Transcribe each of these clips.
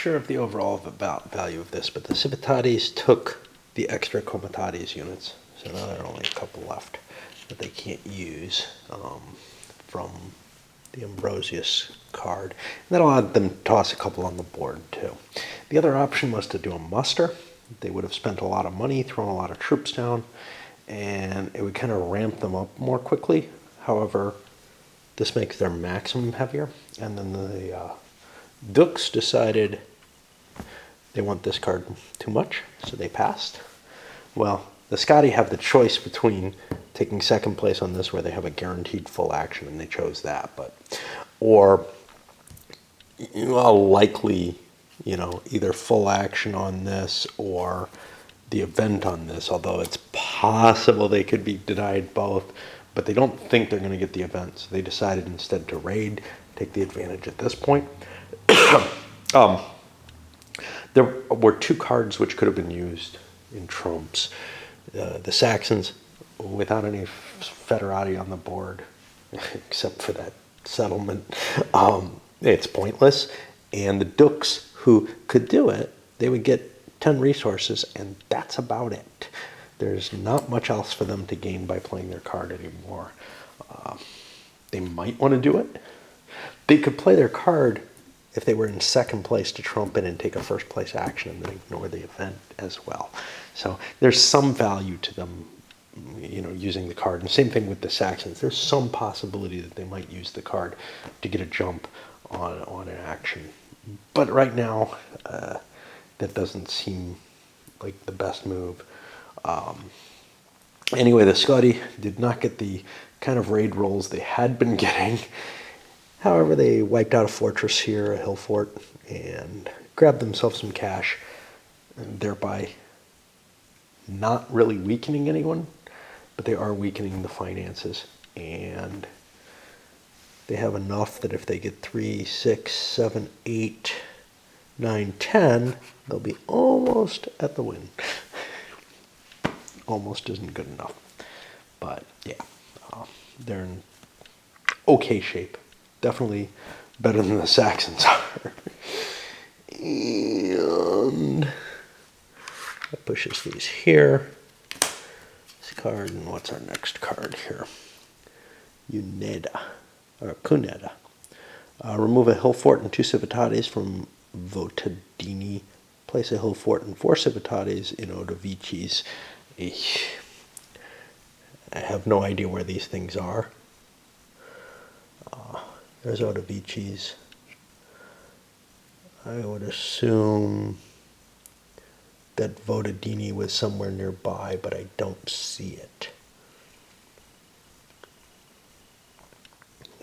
sure of the overall value of this, but the Civitatis took the extra Comitatis units, so now there are only a couple left that they can't use from the Ambrosius card. And that allowed them to toss a couple on the board too. The other option was to do a muster. They would have spent a lot of money, thrown a lot of troops down, and it would kind of ramp them up more quickly. However, this makes their maximum heavier. And then the Dukes decided they want this card too much, so they passed. Well, the Scotty have the choice between taking second place on this, where they have a guaranteed full action, and they chose that, or likely, either full action on this or the event on this, although it's possible they could be denied both, but they don't think they're going to get the event, so they decided instead to raid, take the advantage at this point. There were two cards which could have been used in trumps. The Saxons, without any federati on the board, except for that settlement, it's pointless. And the Dukes, who could do it, they would get 10 resources, and that's about it. There's not much else for them to gain by playing their card anymore. They might want to do it. They could play their card if they were in second place to trump it and take a first place action and then ignore the event as well. So there's some value to them, using the card. And same thing with the Saxons. There's some possibility that they might use the card to get a jump on an action. But right now, that doesn't seem like the best move. Anyway, the Scotty did not get the kind of raid rolls they had been getting. However, they wiped out a fortress here, a hill fort, and grabbed themselves some cash, and thereby not really weakening anyone, but they are weakening the finances. And they have enough that if they get 3, 6, 7, 8, 9, 10, they'll be almost at the win. Almost isn't good enough. But yeah, they're in okay shape. Definitely better than the Saxons are. And that pushes these here. This card, and what's our next card here? Cuneda. Remove a hill fort and 2 civitates from Votadini. Place a hill fort and 4 civitates in Odovices. I have no idea where these things are. There's Odovices. I would assume that Votadini was somewhere nearby, but I don't see it.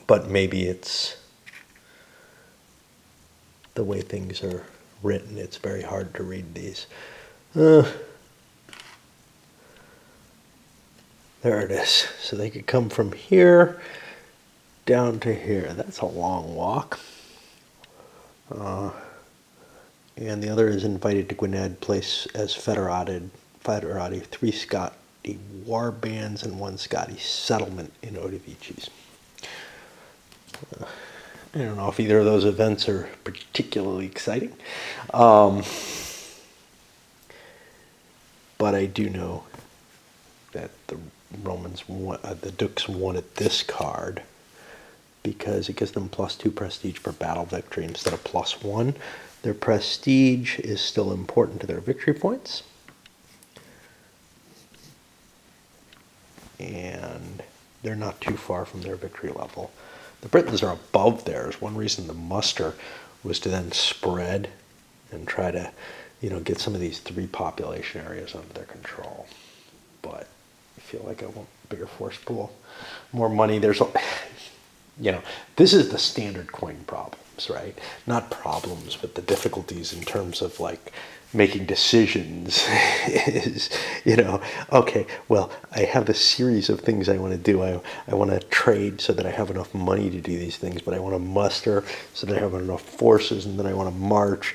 But maybe it's the way things are written. It's very hard to read these. There it is. So they could come from here down to here. That's a long walk. And the other is invited to Gwynedd, place as federati 3 Scotty war bands and 1 Scotty settlement in Odovices. I don't know if either of those events are particularly exciting. But I do know that the Dukes wanted this card because it gives them +2 prestige per battle victory instead of +1. Their prestige is still important to their victory points. And they're not too far from their victory level. The Britons are above theirs. One reason the muster was to then spread and try to, get some of these 3 population areas under their control. But I feel like I want a bigger force pool, more money. There's this is the standard coin problems, right? Not problems, but the difficulties in terms of making decisions is, okay, well, I have a series of things I want to do. I want to trade so that I have enough money to do these things, but I want to muster so that I have enough forces, and then I want to march,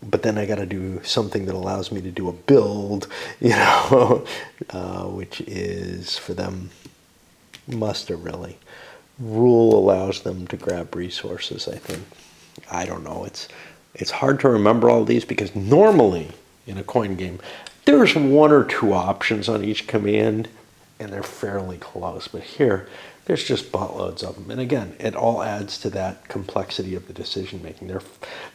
but then I got to do something that allows me to do a build, which is for them muster, really. Rule allows them to grab resources, I think. I don't know. It's It's hard to remember all these because normally in a coin game, there's one or two options on each command and they're fairly close. But here, there's just buttloads of them. And again, it all adds to that complexity of the decision making.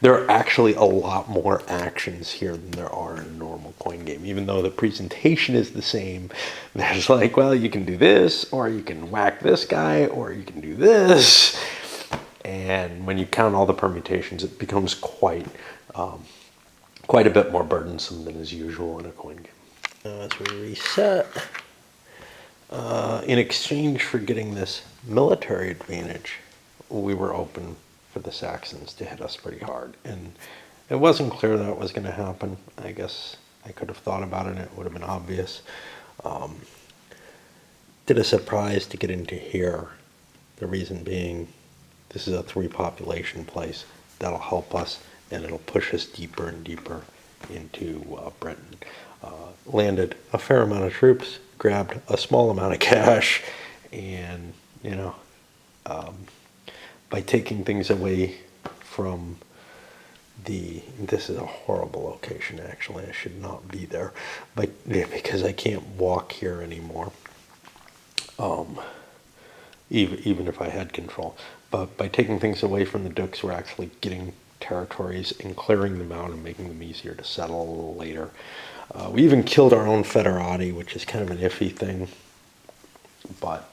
There are actually a lot more actions here than there are in a normal coin game. Even though the presentation is the same, there's like, well, you can do this, or you can whack this guy, or you can do this. And when you count all the permutations, it becomes quite a bit more burdensome than is usual in a coin game. As we reset, in exchange for getting this military advantage, we were open for the Saxons to hit us pretty hard. And it wasn't clear that was going to happen. I guess I could have thought about it and it would have been obvious. Did a surprise to get into here. The reason being, this is a 3 population place. That'll help us, and it'll push us deeper and deeper into Britain. Landed a fair amount of troops, grabbed a small amount of cash, and, by taking things away from this is a horrible location, actually. I should not be there, because I can't walk here anymore. Even if I had control. But by taking things away from the dukes, we're actually getting territories and clearing them out and making them easier to settle a little later. We even killed our own federati, which is kind of an iffy thing. But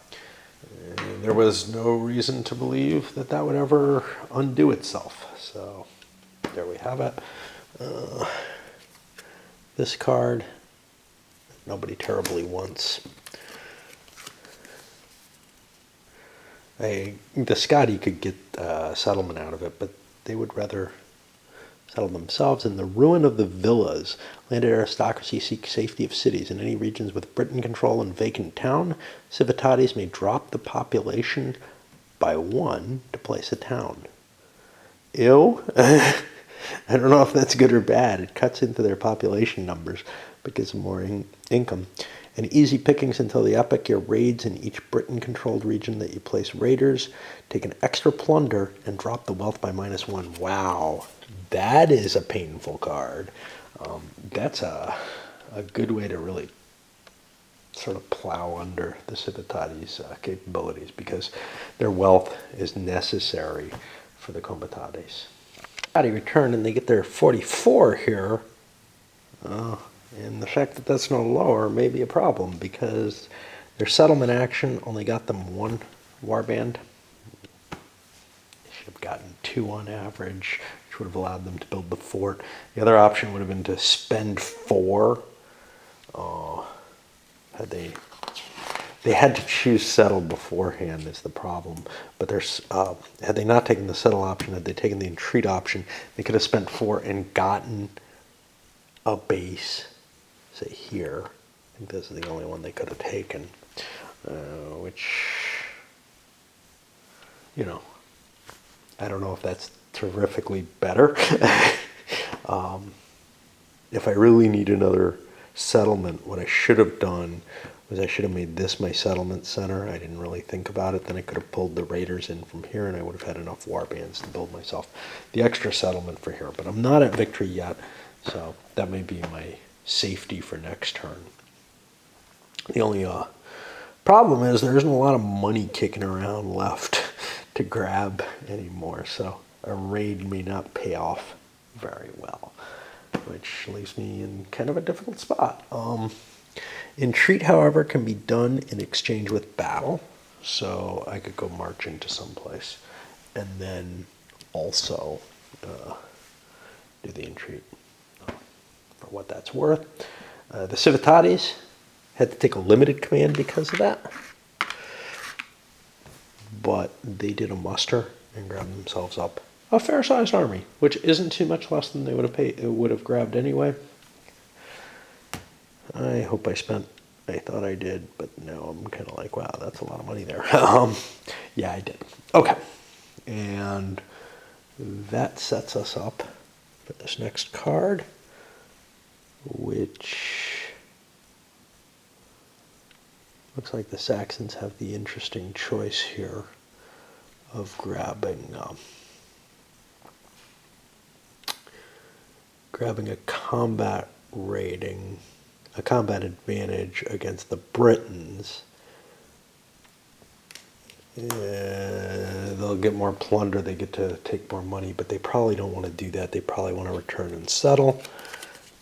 there was no reason to believe that that would ever undo itself. So there we have it. This card, nobody terribly wants. The Scotty could get settlement out of it, but they would rather settle themselves. In the ruin of the villas, landed aristocracy seek safety of cities. In any regions with Britain control and vacant town, civitates may drop the population by 1 to place a town. Ew. I don't know if that's good or bad. It cuts into their population numbers but gives them more income. And easy pickings until the epic. Your raids in each Britain-controlled region that you place raiders. Take an extra plunder and drop the wealth by -1. Wow, that is a painful card. That's a good way to really sort of plow under the Civitatis' capabilities, because their wealth is necessary for the Comitates. Scotty return, and they get their 44 here. And the fact that that's no lower may be a problem, because their settlement action only got them 1 warband. They should have gotten 2 on average, which would have allowed them to build the fort. The other option would have been to spend 4. They had to choose settle beforehand is the problem. But had they not taken the settle option, had they taken the entreat option, they could have spent 4 and gotten a base. Say here, I think this is the only one they could have taken, which, I don't know if that's terrifically better. If I really need another settlement, what I should have done was I should have made this my settlement center. I didn't really think about it. Then I could have pulled the raiders in from here, and I would have had enough warbands to build myself the extra settlement for here. But I'm not at victory yet, so that may be my safety for next turn. The only problem is there isn't a lot of money kicking around left to grab anymore, so a raid may not pay off very well, which leaves me in kind of a difficult spot. Entreat, however, can be done in exchange with battle, so I could go march into someplace and then also do the entreat. For what that's worth. The Civitatis had to take a limited command because of that. But they did a muster and grabbed themselves up a fair-sized army, which isn't too much less than they would have grabbed anyway. I hope I thought I did, but now I'm kind of like, wow, that's a lot of money there. Yeah, I did. Okay. And that sets us up for this next card, which looks like the Saxons have the interesting choice here of grabbing grabbing a combat rating, a combat advantage against the Britons. They'll get more plunder, they get to take more money, but they probably don't want to do that. They probably want to return and settle.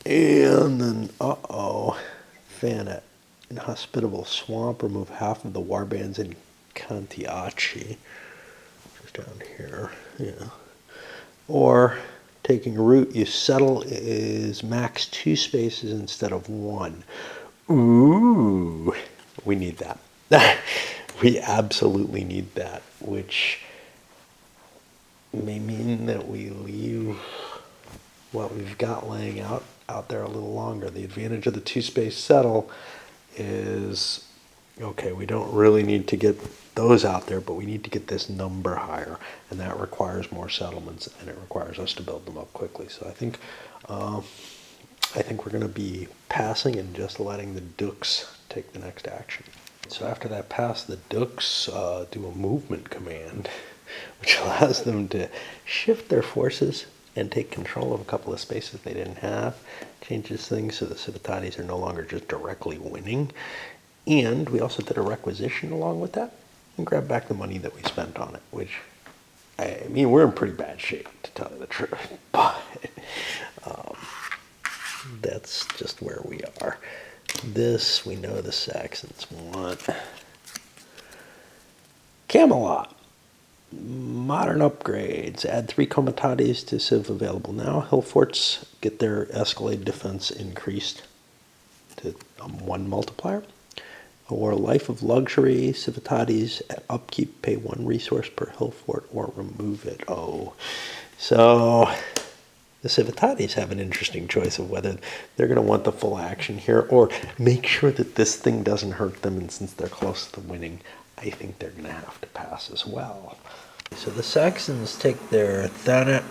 And then, Thanet. Inhospitable swamp, remove half of the warbands in Kantiachi. Just down here, yeah. Or, taking root, you settle is max 2 spaces instead of 1. Ooh, we need that. We absolutely need that, which may mean that we leave what we've got laying out there a little longer. The advantage of the 2-space settle is, okay, we don't really need to get those out there, but we need to get this number higher, and that requires more settlements, and it requires us to build them up quickly. So I think we're going to be passing and just letting the Dukes take the next action. So after that pass, the Dukes do a movement command, which allows them to shift their forces and take control of a couple of spaces they didn't have. Changes things so the Civitatis are no longer just directly winning. And we also did a requisition along with that and grabbed back the money that we spent on it, which, I mean, we're in pretty bad shape, to tell you the truth. But that's just where we are. This, we know the Saxons want. Camelot. Modern upgrades. Add 3 comitatis to civ available now. Hill forts get their Escalade defense increased to 1 multiplier. Or life of luxury. Civitatis at upkeep pay 1 resource per hill fort or remove it. Oh, so the Civitatis have an interesting choice of whether they're going to want the full action here or make sure that this thing doesn't hurt them, and since they're close to winning, I think they're going to have to pass as well. So the Saxons take their Thanet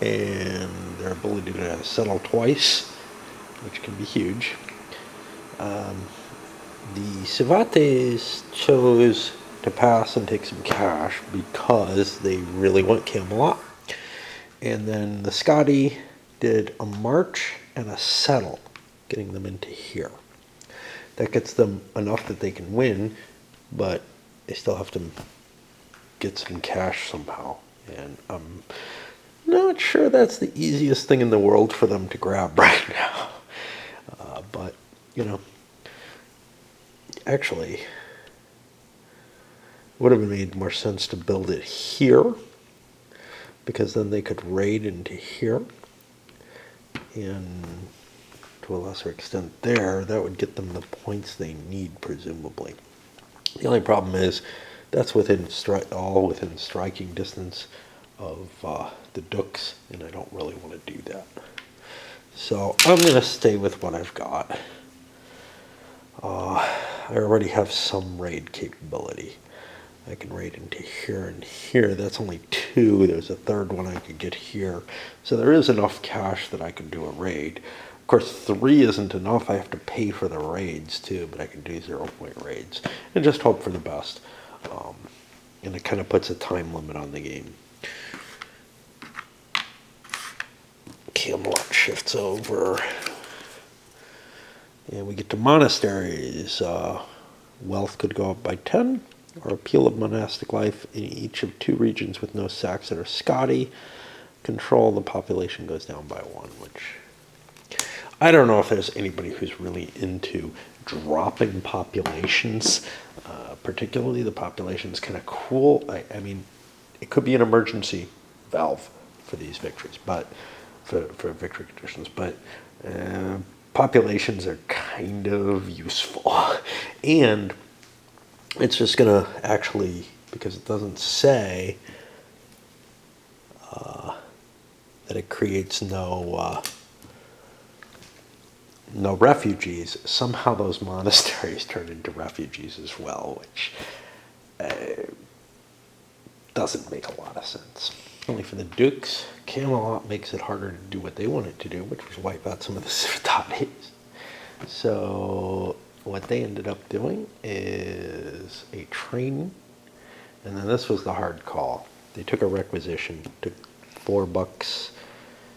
and their ability to settle twice, which can be huge. The Civates chose to pass and take some cash because they really want Camelot. And then the Scotty did a march and a settle, getting them into here. That gets them enough that they can win, but they still have to get some cash somehow. And I'm not sure that's the easiest thing in the world for them to grab right now. But, you know, actually, would have made more sense to build it here, because then they could raid into here, and to a lesser extent there, that would get them the points they need, presumably. The only problem is that's all within striking distance of the Dukes, and I don't really want to do that. So I'm going to stay with what I've got. I already have some raid capability. I can raid into here and here. That's only 2. There's a third one I could get here. So there is enough cash that I could do a raid. Of course, 3 isn't enough. I have to pay for the raids too, but I can do 0-point raids and just hope for the best. And it kind of puts a time limit on the game. Camelot shifts over. And we get to monasteries. Wealth could go up by 10. Or appeal of monastic life in each of 2 regions with no Saxon or Scotty. Control, the population goes down by 1, which I don't know if there's anybody who's really into dropping populations. Particularly the population's kind of cool. I mean, it could be an emergency valve for these victories, but for victory conditions, but populations are kind of useful. And it's just going to actually, because it doesn't say that it creates no refugees, somehow those monasteries turn into refugees as well, which doesn't make a lot of sense. Only for the Dukes, Camelot makes it harder to do what they want it to do, which was wipe out some of the Civitatis. So what they ended up doing is a training, and then this was the hard call. They took a requisition, took $4,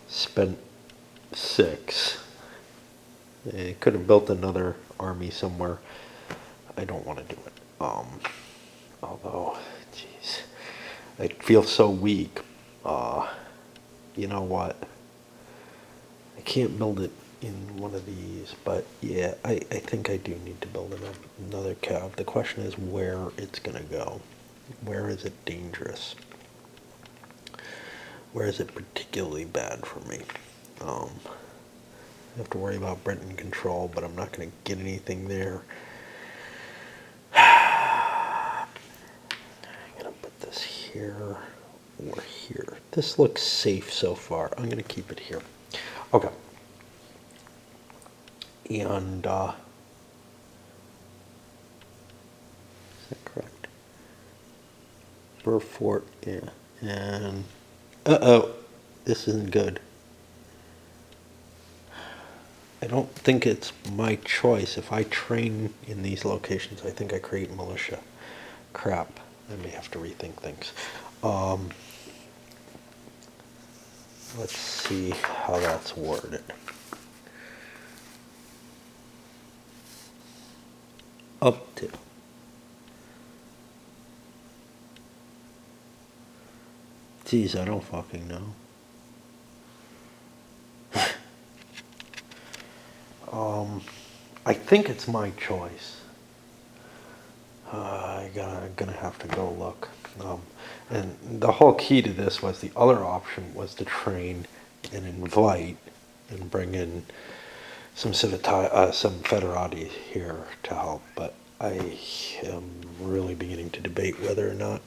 spent 6. It could have built another army somewhere. I don't want to do it. Although, jeez, I feel so weak. You know what? I can't build it in one of these, but yeah, I think I do need to build another cav. The question is where it's going to go. Where is it dangerous? Where is it particularly bad for me? I have to worry about Britain control, but I'm not going to get anything there. I'm going to put this here or here. This looks safe so far. I'm going to keep it here. Okay. And, is that correct? Burfort, yeah. And, uh-oh, this isn't good. I don't think it's my choice. If I train in these locations, I think I create militia. Crap. I may have to rethink things. Let's see how that's worded. Up to. Geez, I don't fucking know. I think it's my choice. I'm gonna have to go look. And the whole key to this was the other option was to train and invite and bring in some federati here to help. But I am really beginning to debate whether or not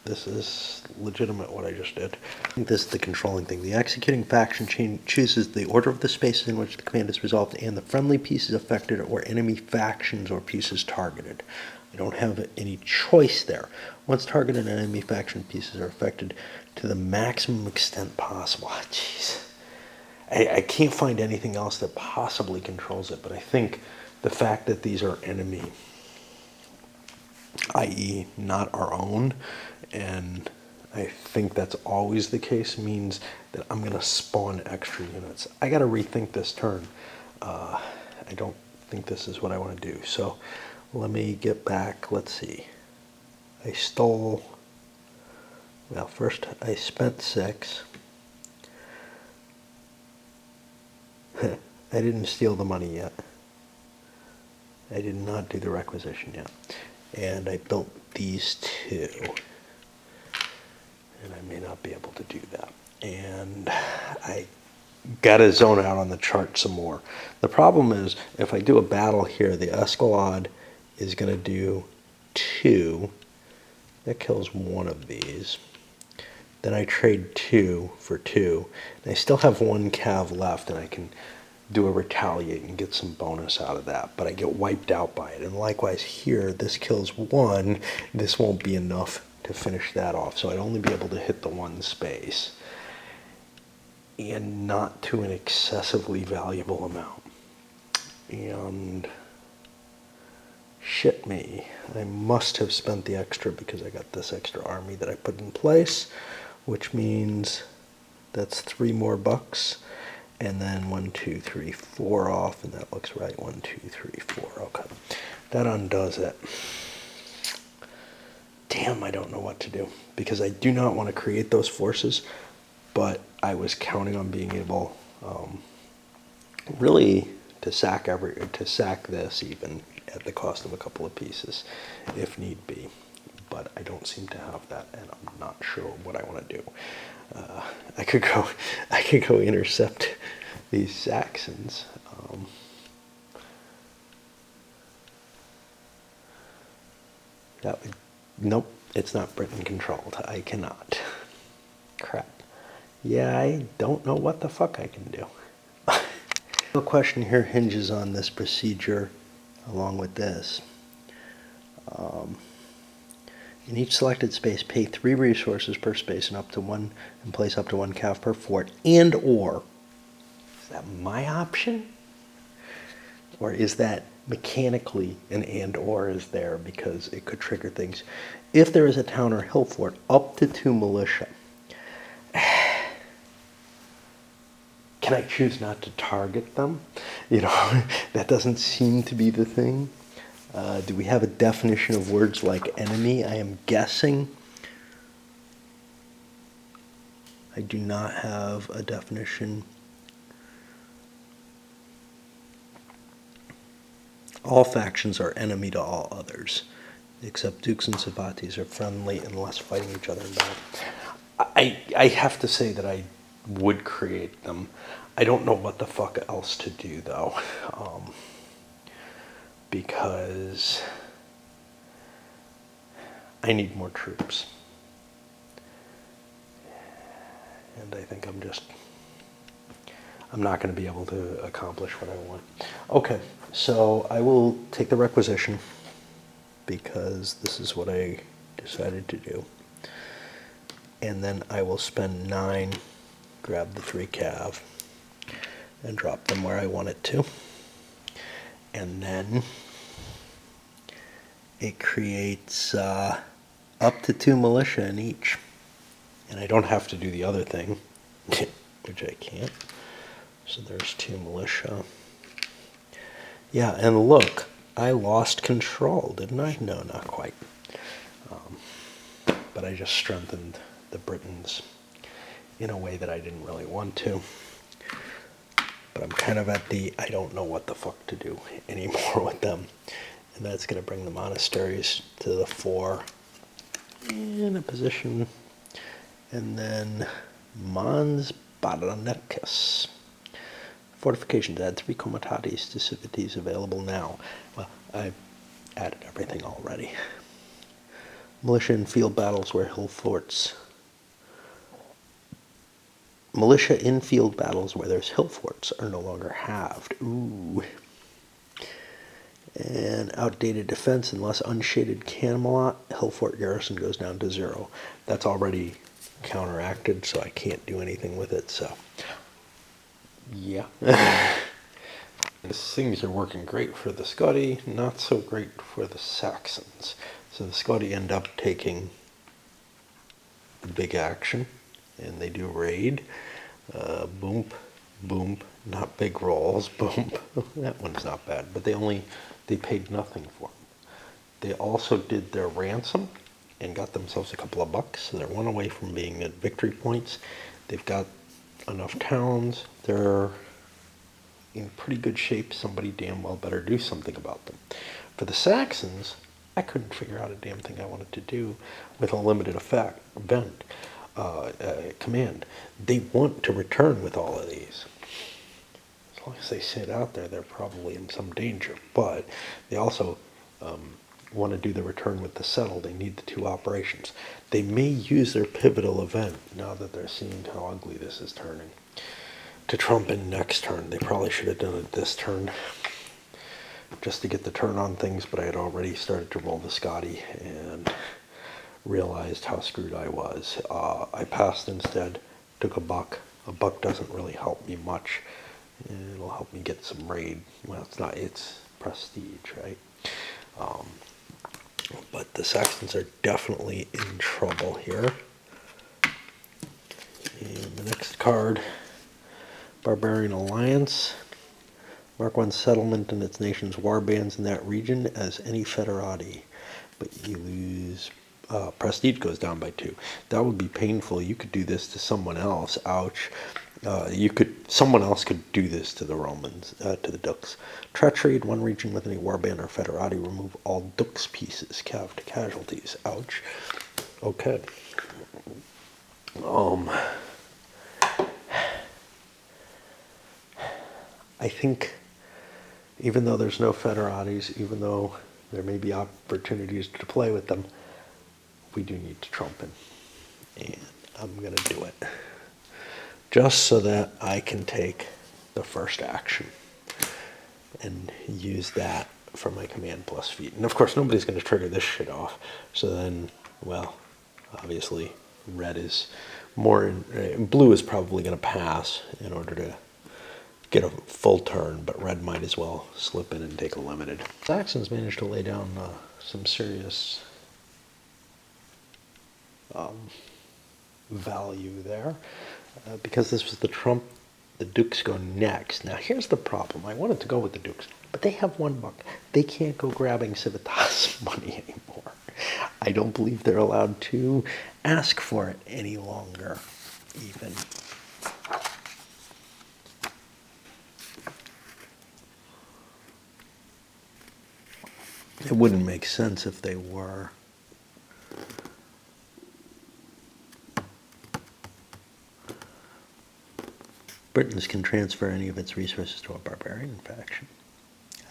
this is legitimate, what I just did. I think this is the controlling thing. The executing faction chooses the order of the spaces in which the command is resolved and the friendly pieces affected or enemy factions or pieces targeted. I don't have any choice there. Once targeted enemy faction pieces are affected to the maximum extent possible. Jeez. I can't find anything else that possibly controls it, but I think the fact that these are enemy, i.e. not our own, and I think that's always the case, means that I'm going to spawn extra units. I got to rethink this turn. I don't think this is what I want to do. So let me get back. Let's see. I stole, well, first I spent 6. I didn't steal the money yet. I did not do the requisition yet. And I built these 2. And I may not be able to do that. And I gotta zone out on the chart some more. The problem is, if I do a battle here, the Escalade is gonna do 2. That kills one of these. Then I trade 2 for 2. And I still have 1 cav left, and I can do a retaliate and get some bonus out of that. But I get wiped out by it. And likewise here, this kills 1. This won't be enough to finish that off. So I'd only be able to hit the 1 space. And not to an excessively valuable amount. And shit me. I must have spent the extra because I got this extra army that I put in place, which means that's 3 more bucks. And then 1, 2, 3, 4 off, and that looks right. 1, 2, 3, 4. Okay. That undoes it. Damn, I don't know what to do. Because I do not want to create those forces, but I was counting on being able really to sack this even at the cost of a couple of pieces if need be. But I don't seem to have that, and I'm not sure what I want to do. I could go intercept these Saxons. That would, nope, it's not Britain controlled. I cannot. Crap. Yeah, I don't know what the fuck I can do. The question here hinges on this procedure along with this. In each selected space, pay 3 resources per space and place up to 1 cav per fort, and or, is that my option? Or is that mechanically an and or is there because it could trigger things? If there is a town or hill fort, up to 2 militia. can I choose not to target them? You know, that doesn't seem to be the thing. Do we have a definition of words like enemy? I am guessing. I do not have a definition. All factions are enemy to all others, except dukes and savatis are friendly unless fighting each other in battle. I have to say that I would create them. I don't know what the fuck else to do though, because I need more troops. And I think I'm not going to be able to accomplish what I want. Okay, so I will take the requisition because this is what I decided to do. And then I will spend 9, grab the 3 cav, and drop them where I want it to. And then it creates up to 2 militia in each. And I don't have to do the other thing, which I can't. So there's 2 militia. Yeah, and look, I lost control, didn't I? No, not quite. But I just strengthened the Britons in a way that I didn't really want to. But I'm kind of at the I don't know what the fuck to do anymore with them. And that's going to bring the monasteries to the fore in a position. And then Mons Baroneticus. Fortifications, add 3 comitatis to civities available now. Well, I added everything already. Militia in field battles where hill forts. Militia in field battles where there's hill forts are no longer halved. Ooh. And outdated defense unless unshaded Camelot, hill fort garrison goes down to 0. That's already counteracted, so I can't do anything with it, so yeah. Things are working great for the Scotty, not so great for the Saxons. So the Scotty end up taking the big action, and they do raid. Boom, boom, not big rolls, boom. That one's not bad, but they paid nothing for them. They also did their ransom and got themselves a couple of bucks, so they're 1 away from being at victory points. They've got enough towns. They're in pretty good shape. Somebody damn well better do something about them. For the Saxons, I couldn't figure out a damn thing I wanted to do with a limited command. They want to return with all of these. As long as they sit out there, they're probably in some danger. But they also want to do the return with the settle. They need the 2 operations. They may use their pivotal event, now that they're seeing how ugly this is turning, to trump in next turn. They probably should have done it this turn, just to get the turn on things, but I had already started to roll the Scotty and realized how screwed I was. I passed instead, took a buck. A buck doesn't really help me much. It'll help me get some raid. Well, it's prestige, right? But the Saxons are definitely in trouble here. And the next card, Barbarian Alliance. Mark 1 settlement and its nation's warbands in that region as any federati. But you lose, prestige goes down by 2. That would be painful. You could do this to someone else. Ouch. Someone else could do this to the Romans, to the Dukes. Treachery in 1 region with any warband or federati. Remove all Dukes pieces. Cav to casualties. Ouch. Okay. I think even though there's no federatis, even though there may be opportunities to play with them, we do need to trump him. And I'm going to do it. Just so that I can take the first action and use that for my command plus feat. And of course, nobody's going to trigger this shit off. So then, well, obviously, red is more, blue is probably going to pass in order to get a full turn, but red might as well slip in and take a limited. Saxons managed to lay down some serious value there because this was the Trump The dukes go next. Now here's the problem. I wanted to go with the dukes, but they have 1 buck. They can't go grabbing Civitas money anymore. I don't believe they're allowed to ask for it any longer, even. It wouldn't make sense if they were. Britons can transfer any of its resources to a barbarian faction.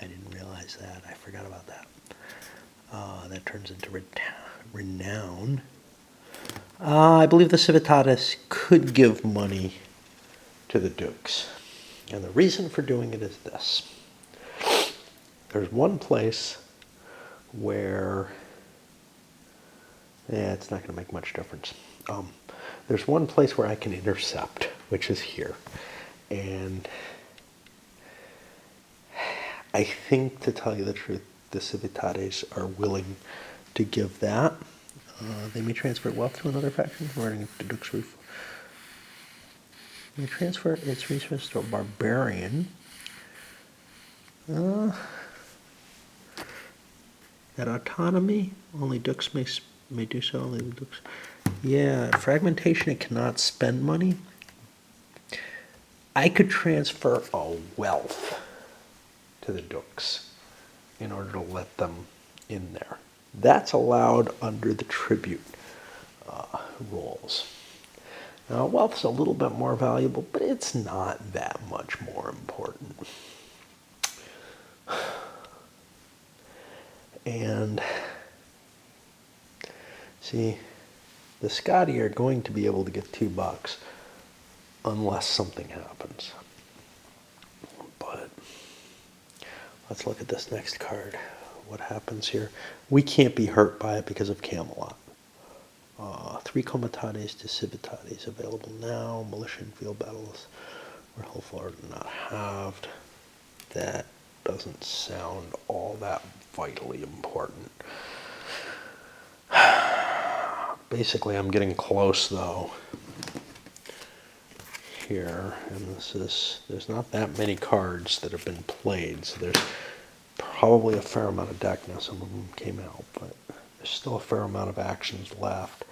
I didn't realize that. I forgot about that. That turns into renown. I believe the Civitatis could give money to the dukes. And the reason for doing it is this. There's one place where, it's not going to make much difference. There's one place where I can intercept, which is here. And I think, to tell you the truth, the Civitates are willing to give that. They may transfer wealth to another faction, converting it to Duke's Roof. May transfer its resources to a barbarian. That autonomy, only Dukes may do so. Only the Dukes. Yeah, fragmentation. It cannot spend money. I could transfer a wealth to the Dukes in order to let them in there. That's allowed under the tribute rules. Now, wealth's a little bit more valuable, but it's not that much more important. And see, the Scotty are going to be able to get $2 unless something happens. But let's look at this next card. What happens here? We can't be hurt by it because of Camelot. 3 comitates to civitates available now. Militia and field battles were helpful or not halved. That doesn't sound all that vitally important. Basically, I'm getting close though here, and there's not that many cards that have been played, so there's probably a fair amount of deck. Now some of them came out, but there's still a fair amount of actions left.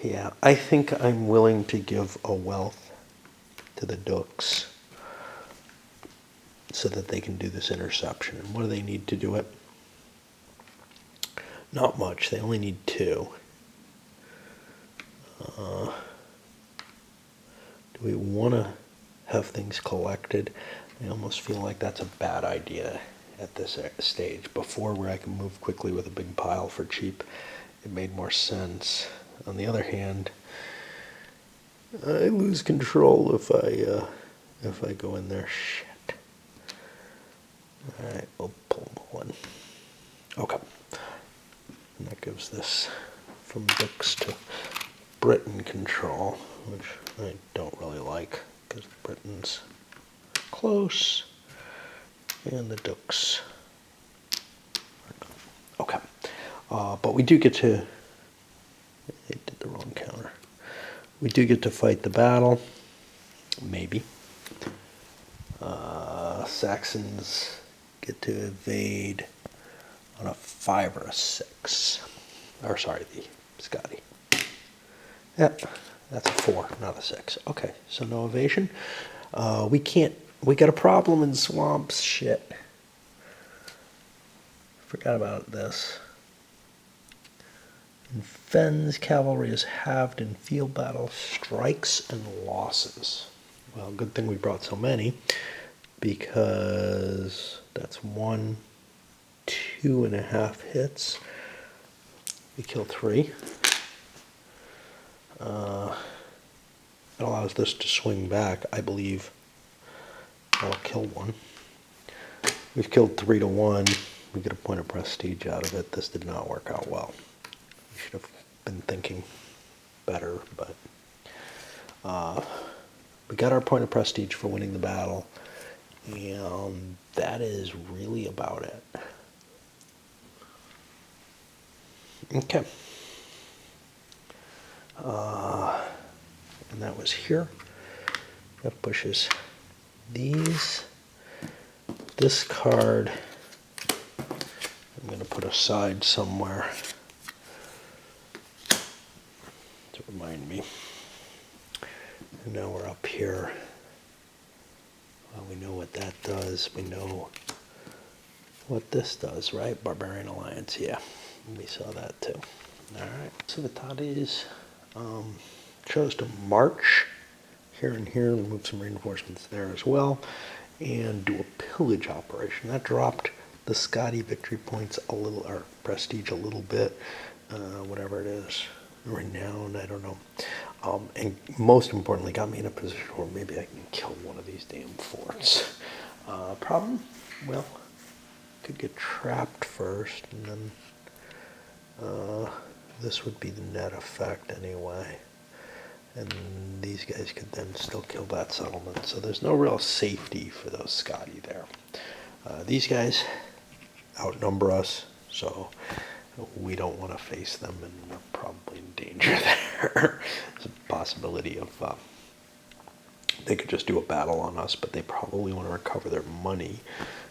Yeah, I think I'm willing to give a wealth to the Dukes so that they can do this interception. And what do they need to do it? Not much. They only need 2. Do we want to have things collected? I almost feel like that's a bad idea at this stage. Before, where I can move quickly with a big pile for cheap, it made more sense. On the other hand, I lose control if I go in there. Shit. All right, we'll pull 1. Okay. And that gives this from Dukes to Britain control, which I don't really like because Britain's close and the Dukes are not. Okay. But we do get to, they did the wrong counter. We do get to fight the battle, maybe. Saxons get to evade on a 5 or a 6. Or sorry, the Scotty. Yep, that's a 4, not a 6. Okay, so no evasion. We got a problem in swamps. Shit. Forgot about this. In Fens, cavalry is halved in field battle, strikes and losses. Well, good thing we brought so many, because that's 1, 2.5 hits. We kill 3. It allows this to swing back. I believe I'll kill 1. We've killed 3 to 1. We get a point of prestige out of it. This did not work out well. We should have been thinking better, but we got our point of prestige for winning the battle, and that is really about it. Okay. And that was here. That pushes this card, I'm going to put aside somewhere to remind me. And now we're up here. Well, we know what that does. We know what this does, right? Barbarian Alliance, yeah. We saw that too. All right, Civitatis chose to march here and here and move some reinforcements there as well and do a pillage operation. That dropped the Scotty victory points a little, or prestige a little bit, whatever it is, renown, I don't know. And most importantly, got me in a position where maybe I can kill one of these damn forts. Problem? Well, could get trapped first, and then this would be the net effect anyway. And these guys could then still kill that settlement. So there's no real safety for those Scotty there. These guys outnumber us, so we don't want to face them, and we're probably in danger there. There's a possibility of they could just do a battle on us, but they probably want to recover their money.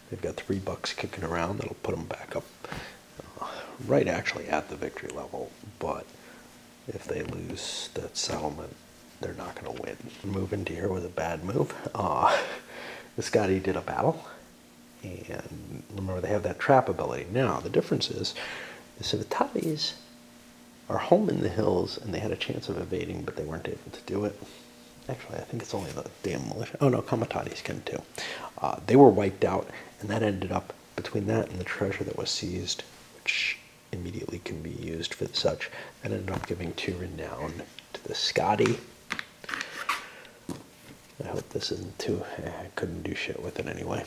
They've got $3 kicking around. That'll put them back up right actually at the victory level, but if they lose that settlement, they're not going to win. Move into here was a bad move. The Scotty did a battle, and remember they have that trap ability. Now, the difference is the Civitatis are home in the hills, and they had a chance of evading, but they weren't able to do it. Actually, I think it's only the damn militia. Oh no, Comitatis can too. They were wiped out, and that ended up between that and the treasure that was seized, which immediately can be used for such, that ended up giving 2 renown to the Scotty. I hope this isn't too, I couldn't do shit with it anyway,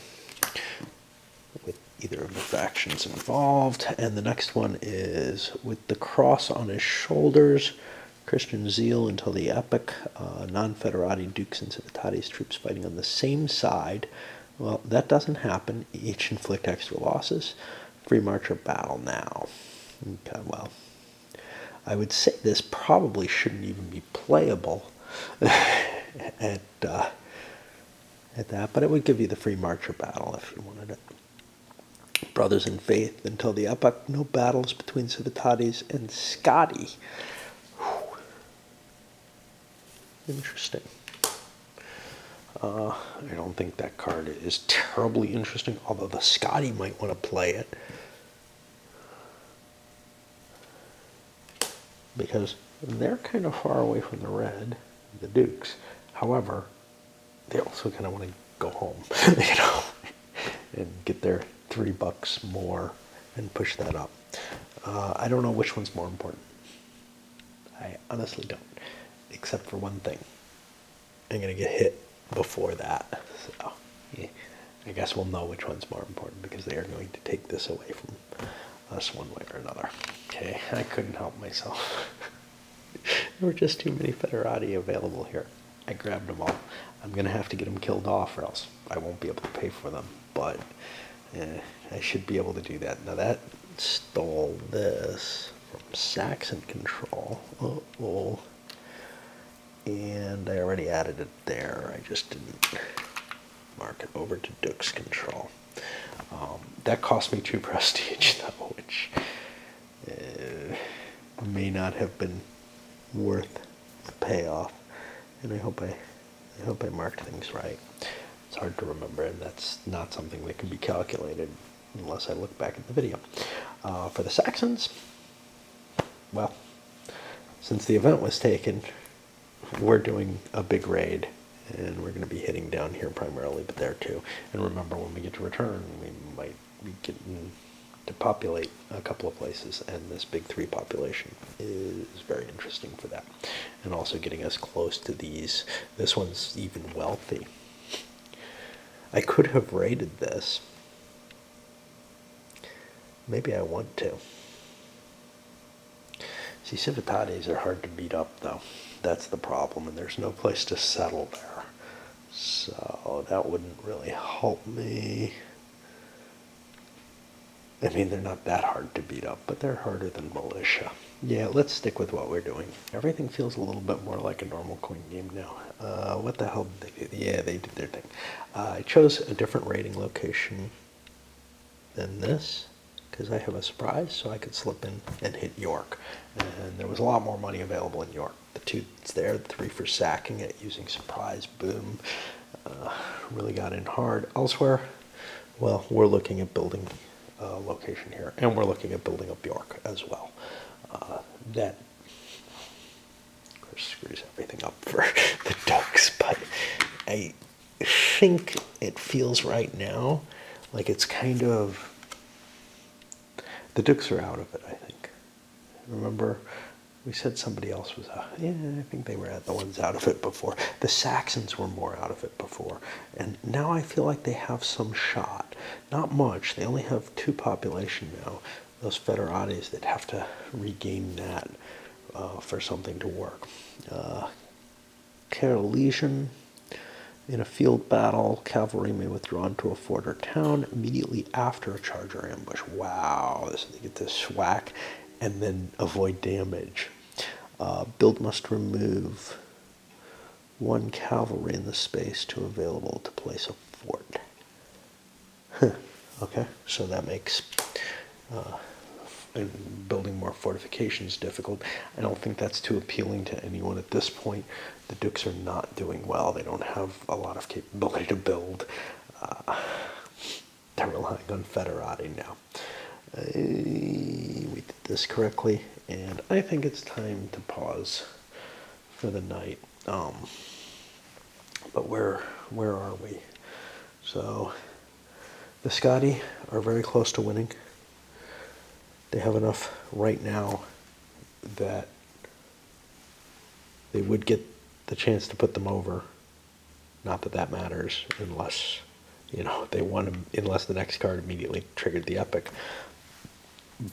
with either of the factions involved. And the next one is with the cross on his shoulders, Christian zeal until the epic, non-federati dukes and civitatis troops fighting on the same side. Well, that doesn't happen. Each inflict extra losses. Free march or battle now. Okay, well, I would say this probably shouldn't even be playable at that, but it would give you the free march or battle if you wanted it. Brothers in faith until the epoch. No battles between Civitatis and Scotty. Whew. Interesting. I don't think that card is terribly interesting, although the Scotty might want to play it. Because they're kind of far away from the red, the Dukes. However, they also kind of want to go home, you know, and get their $3 more and push that up. I don't know which one's more important. I honestly don't, except for one thing. I'm going to get hit before that. So yeah, I guess we'll know which one's more important because they are going to take this away from us one way or another. Okay, I couldn't help myself. There were just too many Federati available here. I grabbed them all. I'm going to have to get them killed off or else I won't be able to pay for them. But I should be able to do that. Now that stole this from Saxon control. Uh-oh. And I already added it there. I just didn't mark it over to Duke's control. That cost me 2 prestige though, which may not have been worth the payoff. And I hope I marked things right. It's hard to remember, and that's not something that can be calculated unless I look back at the video. For the Saxons, well, since the event was taken, we're doing a big raid, and we're going to be hitting down here primarily, but there too. And remember, when we get to return, we might be getting to populate a couple of places, and this big 3 population is very interesting for that. And also getting us close to these. This one's even wealthy. I could have raided this. Maybe I want to. See, Civitatis are hard to beat up, though. That's the problem, and there's no place to settle there. So that wouldn't really help me. I mean, they're not that hard to beat up, but they're harder than militia. Yeah, let's stick with what we're doing. Everything feels a little bit more like a normal coin game now. What the hell did they do? Yeah, they did their thing. I chose a different raiding location than this because I have a surprise, so I could slip in and hit York. And there was a lot more money available in York. The 2's there, the 3 for sacking it, using surprise, boom. Really got in hard. Elsewhere, well, we're looking at building a location here, and we're looking at building up York as well. That, of course, screws everything up for the Ducks, but I think it feels right now like it's kind of, the Dukes are out of it, I think. Remember, we said somebody else was out. Yeah, I think they were the ones out of it before. The Saxons were more out of it before. And now I feel like they have some shot. Not much. They only have 2 population now. Those Federatis that have to regain that for something to work. Carolesian. In a field battle, cavalry may withdraw into a fort or town immediately after a charge or ambush. Wow, they get this swack and then avoid damage. Build must remove 1 cavalry in the space to available to place a fort. Okay, so that makes building more fortifications difficult. I don't think that's too appealing to anyone at this point. The Dukes are not doing well. They don't have a lot of capability to build. They're relying on Federati now. We did this correctly, and I think it's time to pause for the night. But where are we? So the Scotty are very close to winning. They have enough right now that they would get the chance to put them over. Not that that matters unless, they won them, unless the next card immediately triggered the epic.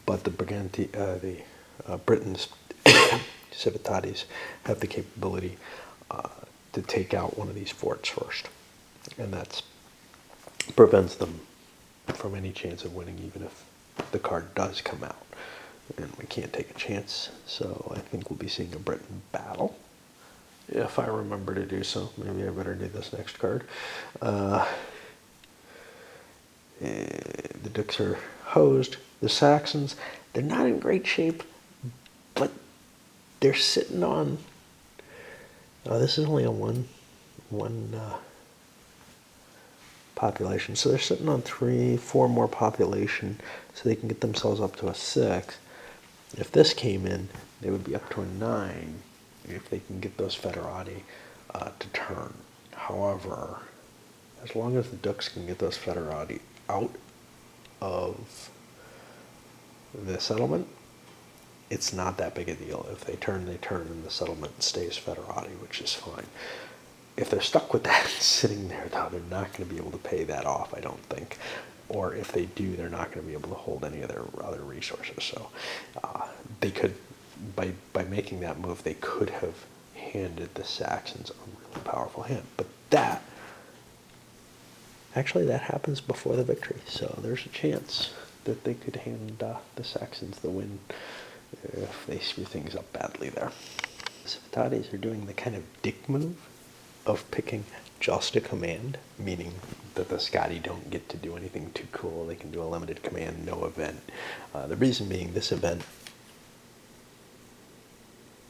But the Britons, Civitatis, have the capability to take out one of these forts first. And that prevents them from any chance of winning, even if the card does come out. And we can't take a chance, so I think we'll be seeing a Briton battle. If I remember to do so. Maybe I better do this next card. The Dukes are hosed. The Saxons, they're not in great shape, but they're sitting on, this is only a one population, so they're sitting on 3-4 more population, so they can get themselves up to a 6. If this came in, they would be up to a 9 if they can get those Federati to turn. However, as long as the Dukes can get those Federati out of the settlement, it's not that big a deal. If they turn, they turn, and the settlement stays Federati, which is fine. If they're stuck with that sitting there, though, they're not going to be able to pay that off, I don't think. Or if they do, they're not going to be able to hold any of their other resources. So they could, by making that move, they could have handed the Saxons a really powerful hand. But that happens before the victory. So there's a chance that they could hand the Saxons the win if they screw things up badly there. The Civitatis are doing the kind of dick move of picking just a command, meaning that the Scotty don't get to do anything too cool. They can do a limited command, no event. The reason being this event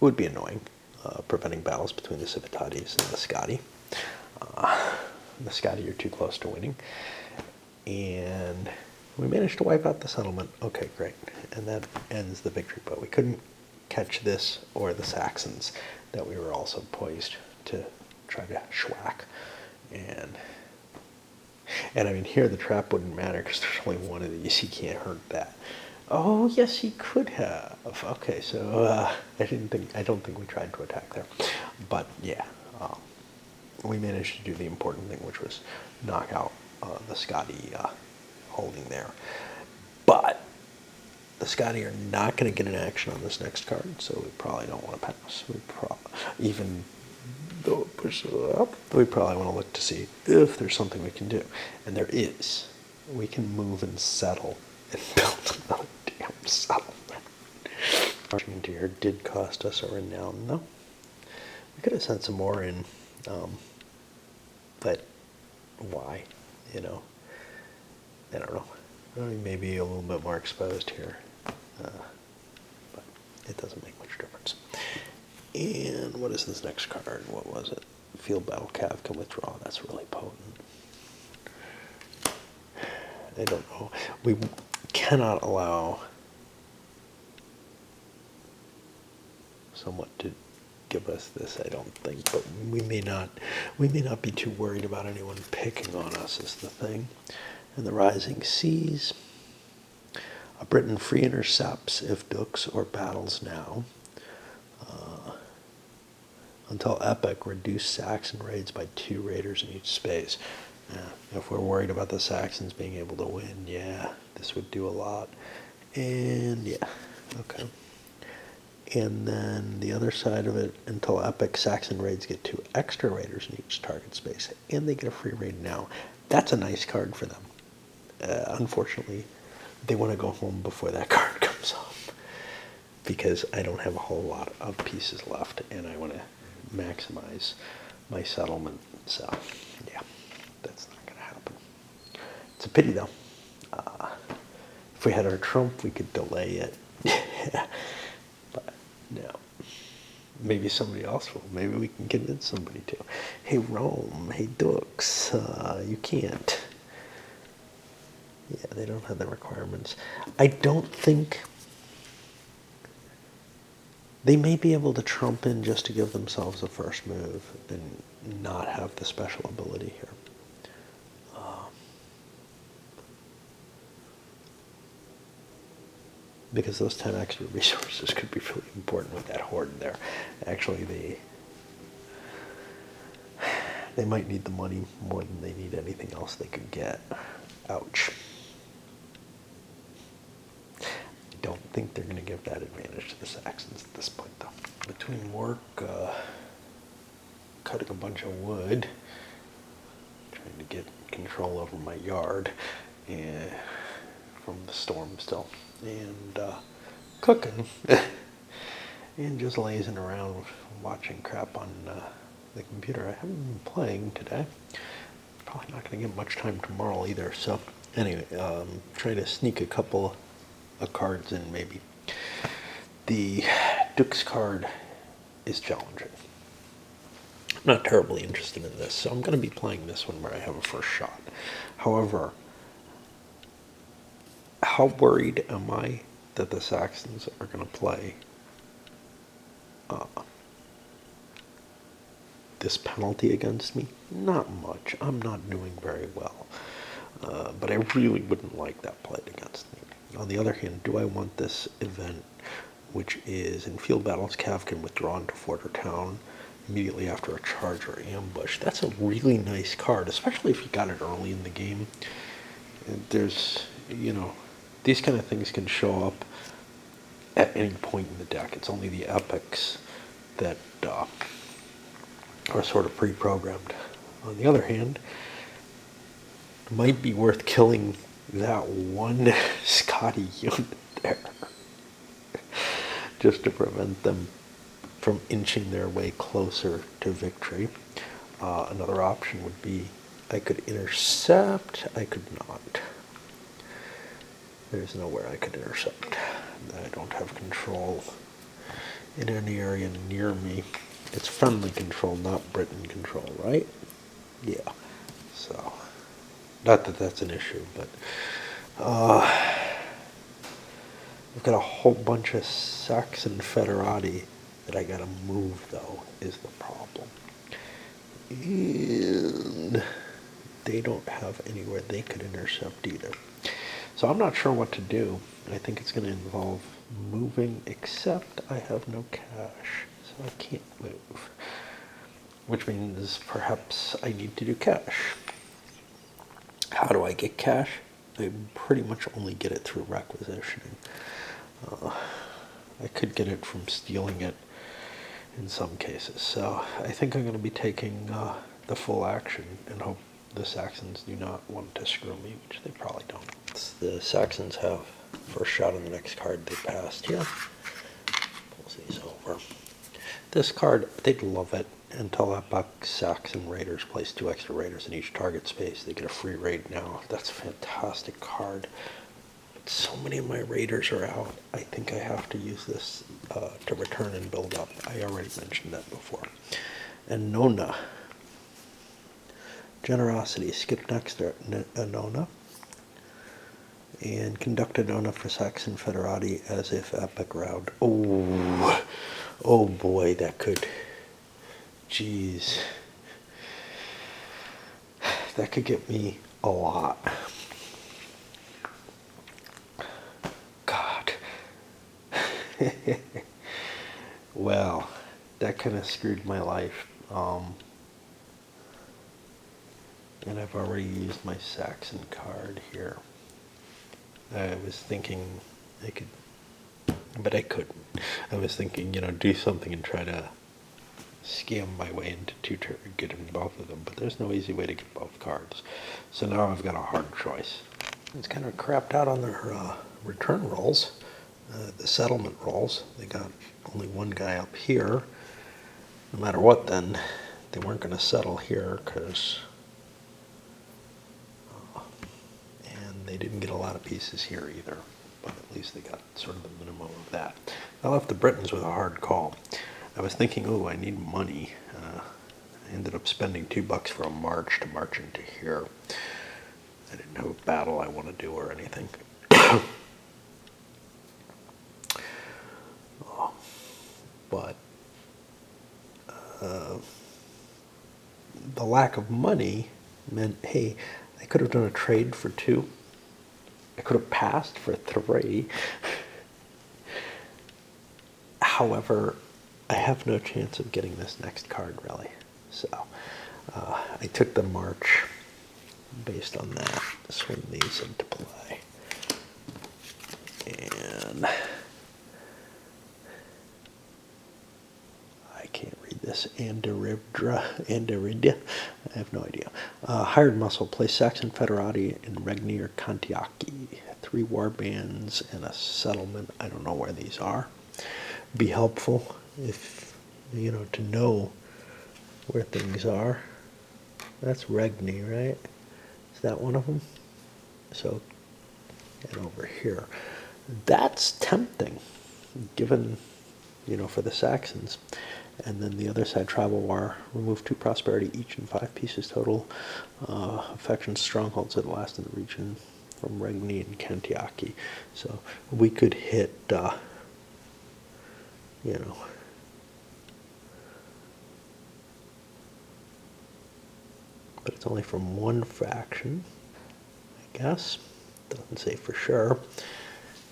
would be annoying, preventing battles between the Civitatis and the Scotty. The Scotty are too close to winning. And we managed to wipe out the settlement. Okay, great. And that ends the victory, but we couldn't catch this or the Saxons that we were also poised to try to schwack. And I mean, here the trap wouldn't matter because there's only one of these. He can't hurt that. Oh, yes, he could have. Okay, so I don't think we tried to attack there. But yeah, we managed to do the important thing, which was knock out the Scotty holding there. But the Scotty are not going to get an action on this next card, so we probably don't want to pass. Even though it pushes it up, we probably want to look to see if there's something we can do. And there is. We can move and settle and build another damn settlement. Marching deer did cost us a renown, though. We could have sent some more in, but why? You know, I don't know. Maybe a little bit more exposed here, but it doesn't make much difference. And what is this next card? What was it? Field Battle Cav can withdraw. That's really potent. I don't know. We cannot allow someone to give us this, I don't think, but we may not be too worried about anyone picking on us is the thing. And the Rising Seas. A Britain free intercepts if dukes or battles now. Until Epic, reduce Saxon raids by 2 raiders in each space. If we're worried about the Saxons being able to win, yeah, this would do a lot. And yeah, okay. And then the other side of it, until Epic, Saxon raids get 2 extra raiders in each target space, and they get a free raid now. That's a nice card for them. Unfortunately, they want to go home before that card comes off, because I don't have a whole lot of pieces left, and I want to maximize my settlement. So, yeah, that's not going to happen. It's a pity, though. If we had our Trump, we could delay it. But no. Maybe somebody else will. Maybe we can convince somebody to. Hey, Rome. Hey, Dukes. You can't. Yeah, they don't have the requirements. I don't think they may be able to trump in just to give themselves a first move and not have the special ability here. Because those 10 extra resources could be really important with that horde there. Actually, they might need the money more than they need anything else they could get. Ouch. I don't think they're going to give that advantage to the Saxons at this point, though. Between work, cutting a bunch of wood, trying to get control over my yard from the storm still, and cooking, and just lazing around watching crap on the computer. I haven't been playing today. Probably not going to get much time tomorrow either. So anyway, trying to sneak a couple of cards in maybe. The Duke's card is challenging. I'm not terribly interested in this, so I'm going to be playing this one where I have a first shot. However, how worried am I that the Saxons are going to play this penalty against me? Not much. I'm not doing very well. But I really wouldn't like that played against me. On the other hand, do I want this event, which is in field battles, Cav can withdraw into fort or town immediately after a charge or ambush? That's a really nice card, especially if you got it early in the game. There's, these kind of things can show up at any point in the deck. It's only the epics that are sort of pre-programmed. On the other hand, it might be worth killing that one Scotty unit there just to prevent them from inching their way closer to victory. Another option would be I could intercept, I could not. There's nowhere I could intercept. I don't have control in any area near me. It's friendly control, not Britain control, right? Yeah. So, not that that's an issue, but I've got a whole bunch of Saxon Federati that I gotta move, though, is the problem. And they don't have anywhere they could intercept either. So I'm not sure what to do. I think it's going to involve moving, except I have no cash, so I can't move. Which means perhaps I need to do cash. How do I get cash? I pretty much only get it through requisitioning. I could get it from stealing it in some cases. So I think I'm going to be taking the full action and hope the Saxons do not want to screw me, which they probably don't. The Saxons have first shot on the next card they passed here. Pulls these over. This card, they'd love it. Until that buck Saxon raiders place 2 extra raiders in each target space. They get a free raid now. That's a fantastic card. But so many of my raiders are out. I think I have to use this to return and build up. I already mentioned that before. And Nona. Generosity. Skip next to Nona. And conduct a Nona for Saxon Federati as if epic round. Oh boy, that could... Jeez. That could get me a lot. God. Well, that kind of screwed my life. And I've already used my Saxon card here. I was thinking I could, but I couldn't. I was thinking, do something and try to scam my way into 2 turns, get in both of them, but there's no easy way to get both cards. So now I've got a hard choice. It's kind of crapped out on their return rolls, the settlement rolls. They got only 1 guy up here. No matter what, then they weren't going to settle here because, and they didn't get a lot of pieces here either. But at least they got sort of the minimum of that. I left the Britons with a hard call. I was thinking, I need money. I ended up spending $2 for a march to march into here. I didn't have a battle I want to do or anything. But the lack of money meant, hey, I could have done a trade for 2. I could have passed for 3. However, I have no chance of getting this next card, really. So I took the march based on that. Swing these into play. And I can't read this. Andaridia. I have no idea. Hired muscle. Play Saxon Federati in Regni or Kantiaki. 3 war bands and a settlement. I don't know where these are. Be helpful if to know where things are. That's Regni, right? Is that one of them? So, and over here. That's tempting, given, for the Saxons. And then the other side, tribal war. Remove 2 prosperity each and 5 pieces total. Affection strongholds at last in the region from Regni and Kantiaki. So we could hit, but it's only from 1 faction, I guess. Doesn't say for sure.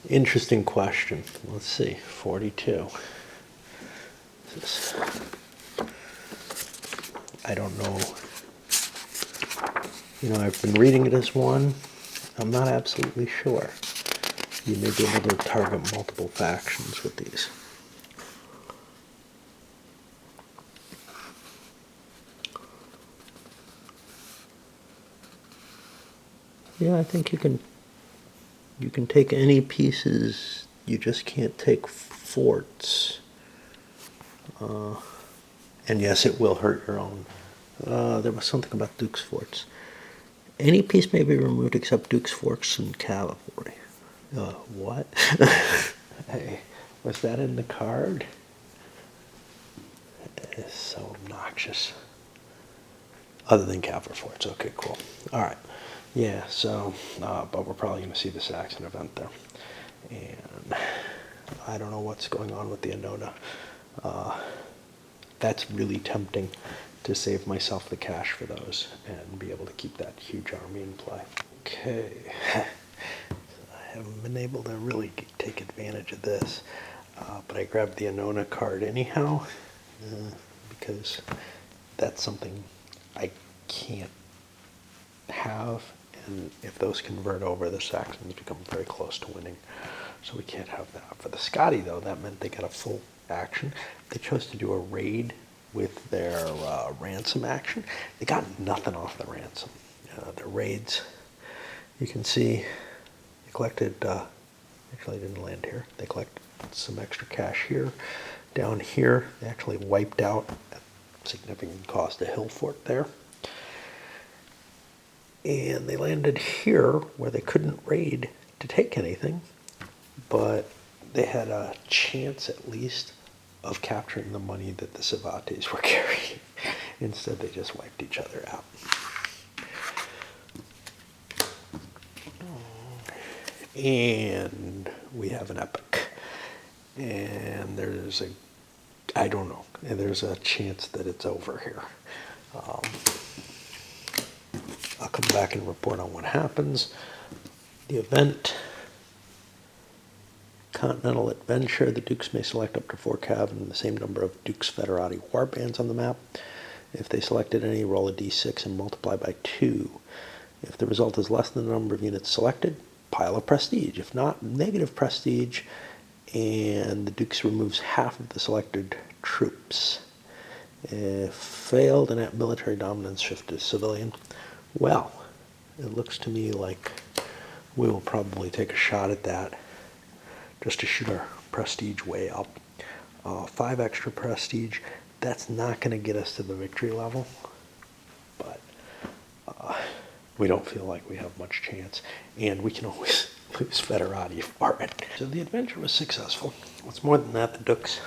Interesting question. Let's see. 42. I don't know. I've been reading it as 1. I'm not absolutely sure. You may be able to target multiple factions with these. Yeah, I think you can take any pieces. You just can't take forts. And yes, it will hurt your own. There was something about Duke's forts. Any piece may be removed except Duke's forts and cavalry. What? Hey, was that in the card? It's so obnoxious. Other than cavalry forts. Okay, cool. All right. Yeah, so, but we're probably going to see the Saxon event there. And I don't know what's going on with the Annona. That's really tempting to save myself the cash for those and be able to keep that huge army in play. Okay. I haven't been able to really take advantage of this, but I grabbed the Annona card anyhow, because that's something I can't have, and if those convert over, the Saxons become very close to winning, so we can't have that. For the Scotty, though, that meant they got a full action. They chose to do a raid with their ransom action. They got nothing off the ransom. their raids. You can see they collected, actually they didn't land here, they collected some extra cash here. Down here, they actually wiped out at significant cost a hill fort there. And they landed here where they couldn't raid to take anything, but they had a chance at least of capturing the money that the Savates were carrying. Instead, they just wiped each other out. And we have an epic. And there's a, I don't know, and there's a chance that it's over here. I'll come back and report on what happens. The event, Continental Adventure, the Dukes may select up to 4 cav and the same number of Dukes Federati warbands on the map. If they selected any, roll a d6 and multiply by 2. If the result is less than the number of units selected, pile of prestige. If not, negative prestige, and the Dukes removes half of the selected troops. If failed and at military dominance, shift to civilian. Well, it looks to me like we will probably take a shot at that just to shoot our prestige way up. 5 extra prestige, that's not going to get us to the victory level, but we don't feel like we have much chance, and we can always lose Federati for it. So the adventure was successful. What's more than that, the Dukes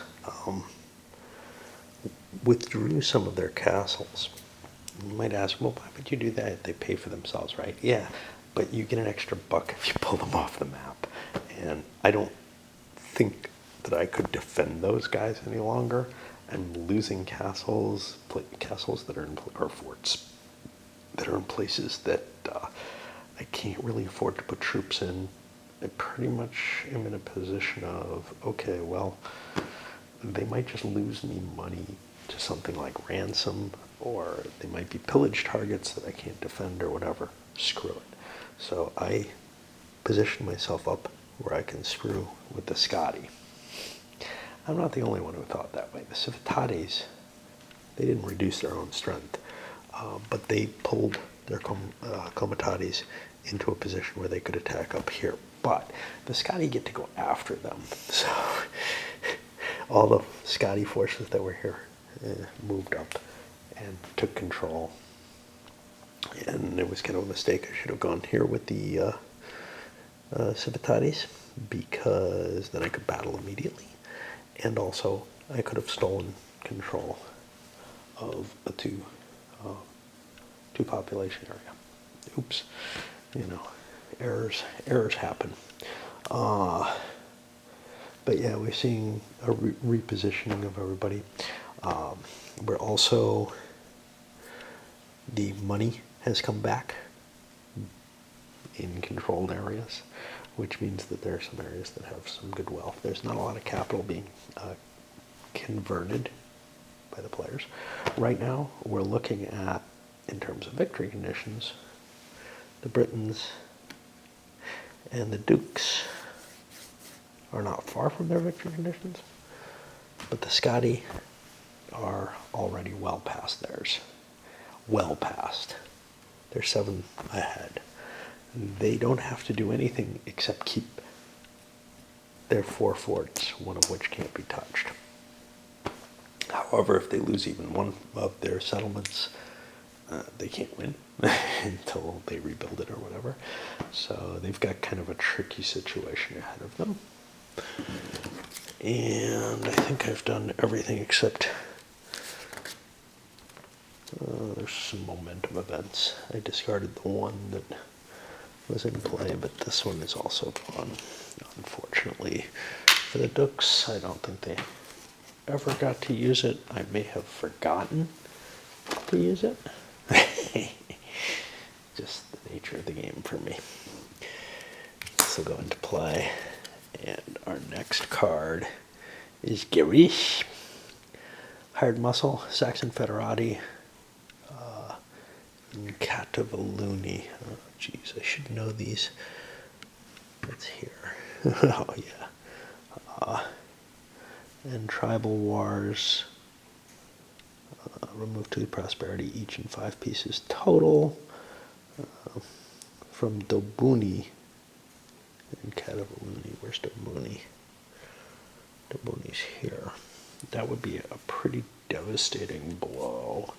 withdrew some of their castles. You might ask, well, why would you do that? They pay for themselves, right? Yeah, but you get an extra buck if you pull them off the map. And I don't think that I could defend those guys any longer. I'm losing castles that are in, or forts that are in places that I can't really afford to put troops in. I pretty much am in a position of, okay, well, they might just lose me money to something like ransom, or they might be pillage targets that I can't defend or whatever. Screw it. So I position myself up where I can screw with the Scotty. I'm not the only one who thought that way. The Civitates, they didn't reduce their own strength, but they pulled their comitates into a position where they could attack up here. But the Scotty get to go after them. So all the Scotty forces that were here moved up and took control. And it was kind of a mistake. I should have gone here with the Civitates, because then I could battle immediately. And also, I could have stolen control of a two population area. Oops, you know, errors happen. But yeah, we're seeing a repositioning of everybody. We're also, the money has come back in controlled areas, which means that there are some areas that have some good wealth. There's not a lot of capital being converted by the players. Right now, we're looking at, in terms of victory conditions, the Britons and the Dukes are not far from their victory conditions, but the Scotty are already well past theirs. Well past. They're 7 ahead. They don't have to do anything except keep their 4 forts, one of which can't be touched. However, if they lose even one of their settlements, they can't win until they rebuild it or whatever. So they've got kind of a tricky situation ahead of them. And I think I've done everything except there's some momentum events. I discarded the one that was in play, but this one is also gone. Unfortunately for the Dukes, I don't think they ever got to use it. I may have forgotten to use it. Just the nature of the game for me. This will go into play. And our next card is Girish. Hired Muscle, Saxon Federati, Catavaluni. Oh, geez, I should know these. It's here. Oh, yeah. And Tribal Wars. Remove 2 prosperity each in 5 pieces total. from Dobuni and Katavuni. Where's Dobuni? Dobuni's here. That would be a pretty devastating blow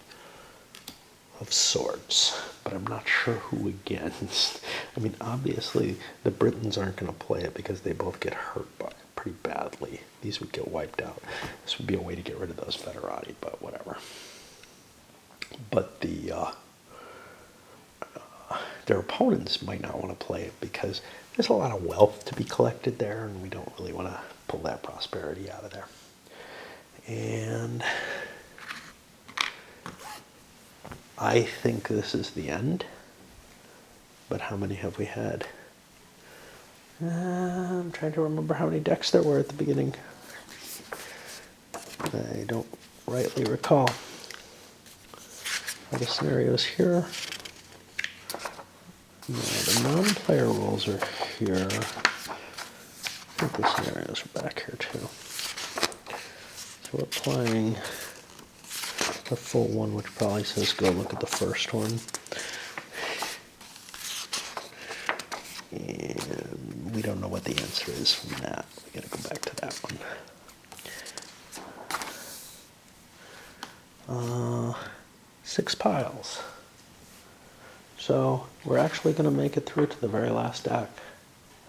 of sorts, but I'm not sure who against. I mean, obviously, the Britons aren't going to play it because they both get hurt by it pretty badly. These would get wiped out. This would be a way to get rid of those Federati, but whatever. But their opponents might not want to play it because there's a lot of wealth to be collected there, and we don't really want to pull that prosperity out of there. And I think this is the end. But how many have we had? I'm trying to remember how many decks there were at the beginning. I don't rightly recall. All the scenarios here. No, the non-player rules are here. I think the scenarios are back here too. So we're playing the full one, which probably says go look at the first one. And we don't know what the answer is from that. We gotta go back to that one. 6 piles. So we're actually gonna make it through to the very last deck,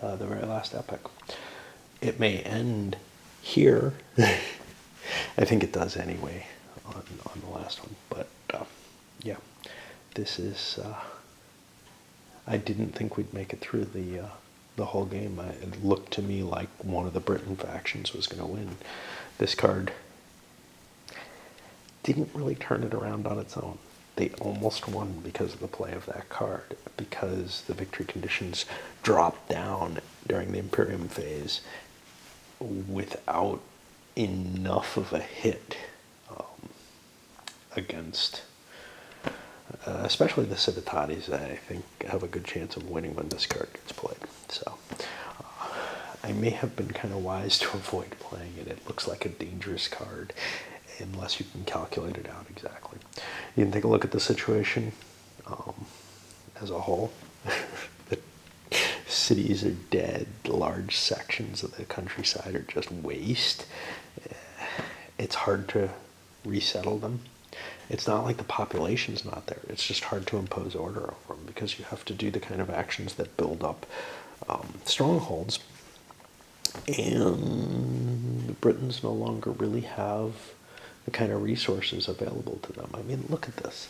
the very last epic. It may end here. I think it does anyway on the last one, but yeah, this is. I didn't think we'd make it through the whole game. It looked to me like one of the Britain factions was going to win. This card didn't really turn it around on its own. They almost won because of the play of that card, because the victory conditions dropped down during the Imperium phase without enough of a hit against especially the Civitatis. I think have a good chance of winning when this card gets played. So I may have been kind of wise to avoid playing it. It looks like a dangerous card unless you can calculate it out exactly. You can take a look at the situation as a whole. The cities are dead. Large sections of the countryside are just waste. It's hard to resettle them. It's not like the population's not there. It's just hard to impose order over them because you have to do the kind of actions that build up strongholds. And the Britons no longer really have the kind of resources available to them. I mean, look at this.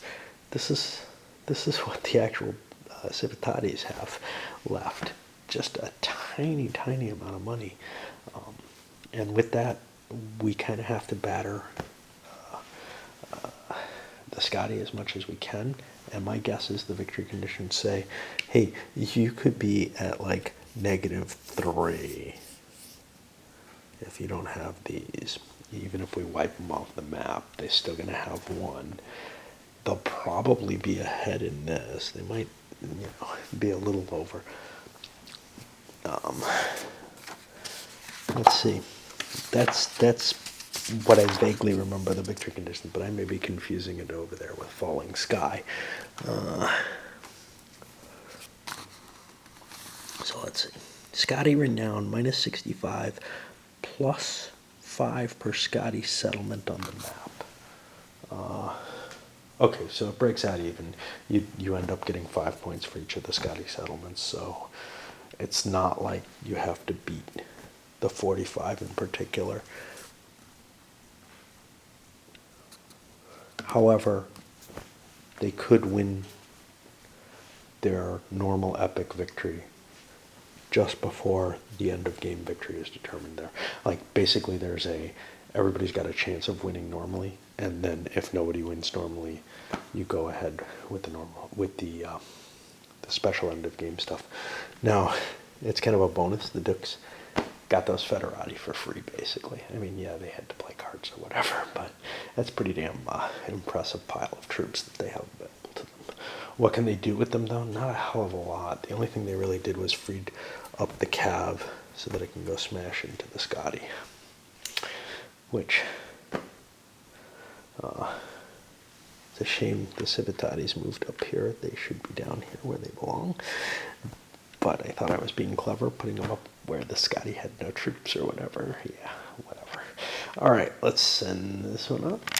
This is what the actual Civitatis have left. Just a tiny, tiny amount of money. And with that, we kind of have to batter the Scotty as much as we can. And my guess is the victory conditions say, hey, you could be at like -3 if you don't have these. Even if we wipe them off the map, they're still going to have 1. They'll probably be ahead in this. They might, be a little over. Let's see. That's what I vaguely remember the victory condition, but I may be confusing it over there with Falling Sky. So let's see. Scotty Renown, -65, +5 per Scotty settlement on the map. Okay, so it breaks out even. You end up getting 5 points for each of the Scotty settlements, so it's not like you have to beat the 45 in particular. However, they could win their normal epic victory just before the end of game victory is determined there. Like, basically everybody's got a chance of winning normally, and then if nobody wins normally, you go ahead with the special end of game stuff. Now, it's kind of a bonus. The Dukes got those Federati for free, basically. I mean, yeah, they had to play cards or whatever, but that's pretty damn impressive pile of troops that they have available to them. What can they do with them, though? Not a hell of a lot. The only thing they really did was freed up the Cav so that it can go smash into the Scotty, which It's a shame the Civitatis moved up here. They should be down here where they belong. But I thought I was being clever, putting them up where the Scotty had no troops or whatever. Yeah, whatever. All right, let's send this one up.